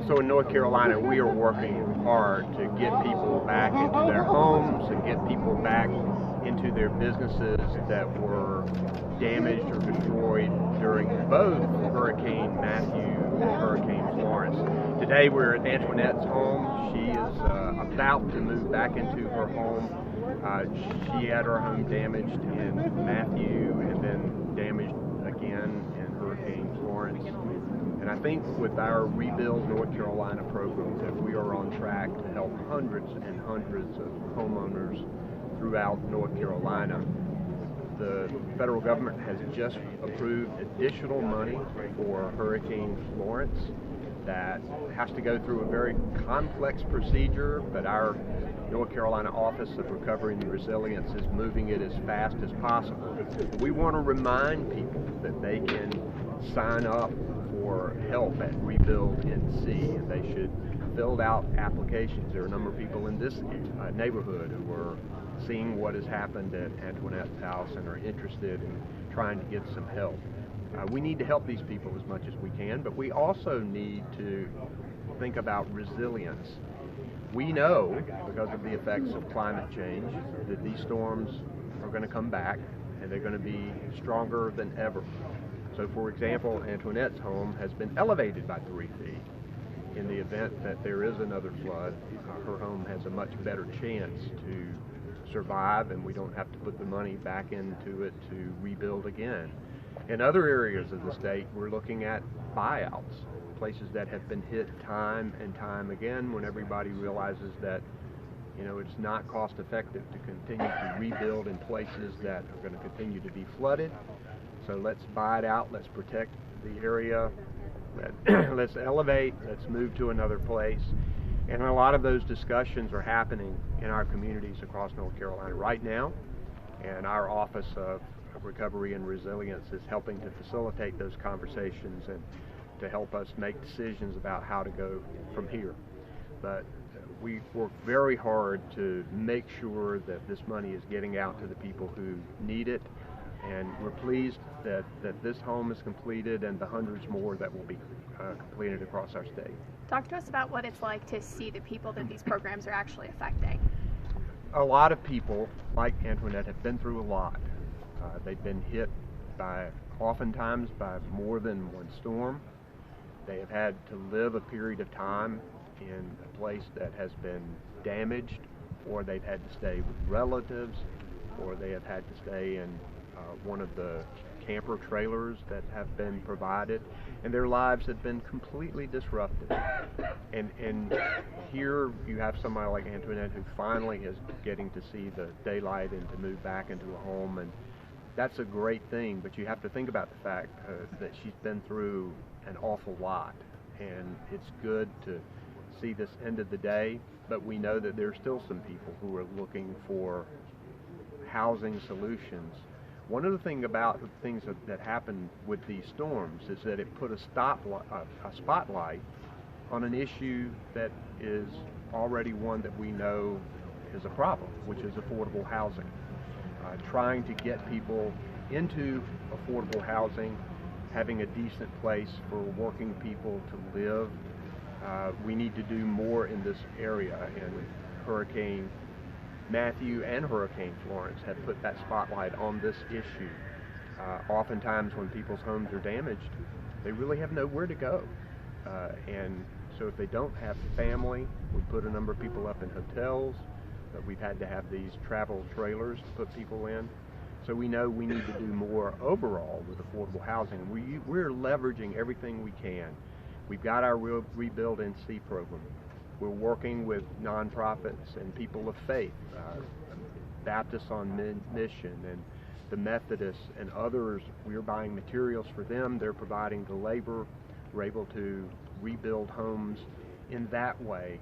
So in North Carolina, we are working hard to get people back into their homes and get people back into their businesses that were damaged or destroyed during both Hurricane Matthew and Hurricane Florence. Today we're at Antoinette's home. She is about to move back into her home. She had her home damaged in Matthew and then damaged again in Hurricane Florence. And I think with our Rebuild North Carolina program that we are on track to help hundreds and hundreds of homeowners throughout North Carolina. The federal government has just approved additional money for Hurricane Florence that has to go through a very complex procedure, but our North Carolina Office of Recovery and Resilience is moving it as fast as possible. We want to remind people that they can sign up for help at Rebuild NC, and they should fill out applications. There are a number of people in this neighborhood who are seeing what has happened at Antoinette's house and are interested in trying to get some help. We need to help these people as much as we can, but we also need to think about resilience. We know, because of the effects of climate change, that these storms are going to come back and they're going to be stronger than ever. So, for example, Antoinette's home has been elevated by 3 feet. In the event that there is another flood, her home has a much better chance to survive, and we don't have to put the money back into it to rebuild again. In other areas of the state, we're looking at buyouts, places that have been hit time and time again when everybody realizes that, you know, it's not cost effective to continue to rebuild in places that are going to continue to be flooded. So let's buy it out, let's protect the area, let's elevate, let's move to another place. And a lot of those discussions are happening in our communities across North Carolina right now, and our Office of Recovery and Resilience is helping to facilitate those conversations and to help us make decisions about how to go from here. But we work very hard to make sure that this money is getting out to the people who need it, and we're pleased that this home is completed and the hundreds more that will be completed across our state. Talk to us about what it's like to see the people that these programs are actually affecting. A lot of people, like Antoinette, have been through a lot. They've been hit oftentimes by more than one storm. They have had to live a period of time in a place that has been damaged, or they've had to stay with relatives, or they have had to stay in one of the camper trailers that have been provided, and their lives have been completely disrupted. And here you have somebody like Antoinette who finally is getting to see the daylight and to move back into a home, and that's a great thing, but you have to think about the fact that she's been through an awful lot, and it's good to see this end of the day, but we know that there's still some people who are looking for housing solutions. One of the things that happened with these storms is that it put a spotlight on an issue that is already one that we know is a problem, which is affordable housing. Trying to get people into affordable housing, having a decent place for working people to live. We need to do more in this area, and Hurricane Matthew and Hurricane Florence have put that spotlight on this issue. Oftentimes when people's homes are damaged, they really have nowhere to go. And so if they don't have family, we put a number of people up in hotels. We've had to have these travel trailers to put people in. So we know we need to do more overall with affordable housing. We're leveraging everything we can. We've got our Rebuild NC program. We're working with nonprofits and people of faith, Baptists on Mission and the Methodists and others. We're buying materials for them. They're providing the labor. We're able to rebuild homes in that way.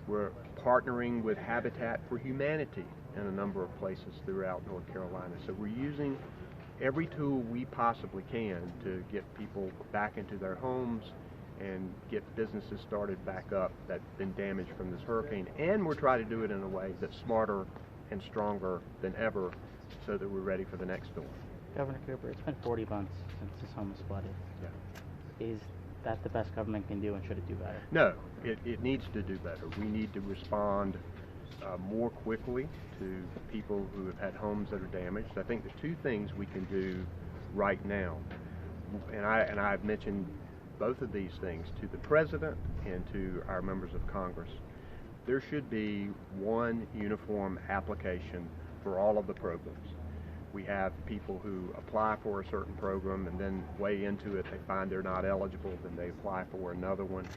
We're partnering with Habitat for Humanity in a number of places throughout North Carolina. So we're using every tool we possibly can to get people back into their homes and get businesses started back up that have been damaged from this hurricane. And we're trying to do it in a way that's smarter and stronger than ever so that we're ready for the next storm. Governor Cooper, it's been 40 months since this home was flooded. Yeah. Is that the best government can do, and should it do better? No, it needs to do better. We need to respond more quickly to people who have had homes that are damaged. I think there's two things we can do right now, and I've mentioned both of these things to the President and to our members of Congress. There should be one uniform application for all of the programs. We have people who apply for a certain program and then way into it they find they're not eligible, then they apply for another one.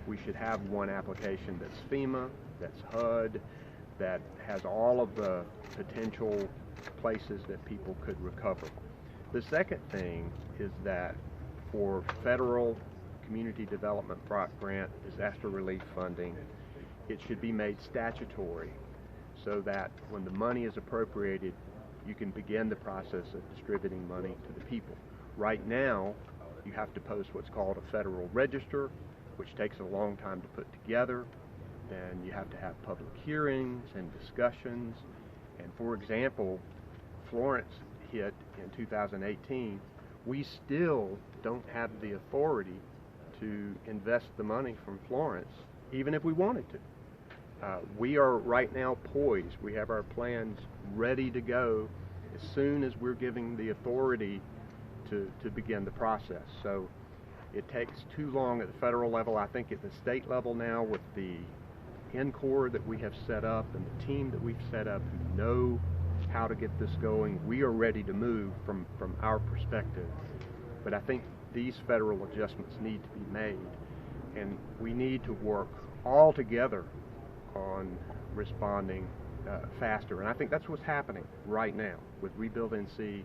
We should have one application that's FEMA, that's HUD, that has all of the potential places that people could recover. The second thing is that for federal community development grant disaster relief funding, it should be made statutory so that when the money is appropriated, you can begin the process of distributing money to the people. Right now, you have to post what's called a federal register, which takes a long time to put together. Then you have to have public hearings and discussions. And for example, Florence hit in 2018. We still don't have the authority to invest the money from Florence, even if we wanted to. We are right now poised. We have our plans ready to go as soon as we're giving the authority to begin the process. So it takes too long at the federal level. I think at the state level now, with the NCORE that we have set up and the team that we've set up who know how to get this going, we are ready to move from our perspective. But I think these federal adjustments need to be made, and we need to work all together on responding faster. And I think that's what's happening right now with Rebuild NC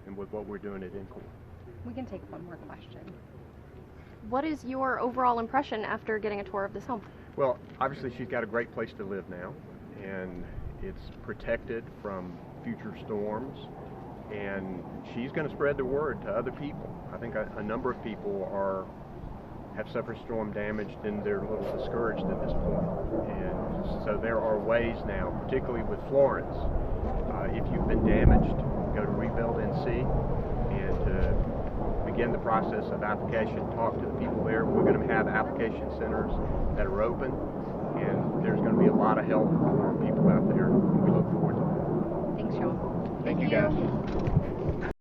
and with what we're doing at NCORE. We can take one more question. What is your overall impression after getting a tour of this home? Well, obviously she's got a great place to live now, and it's protected from future storms, and she's going to spread the word to other people. I think a number of people have suffered storm damage and they're a little discouraged at this point. And so there are ways now, particularly with Florence, if you've been damaged, go to Rebuild NC and begin the process of application, talk to the people there. We're going to have application centers that are open, and there's going to be a lot of help for people out there. We look forward to that. Thanks, Sean. Thank you, guys.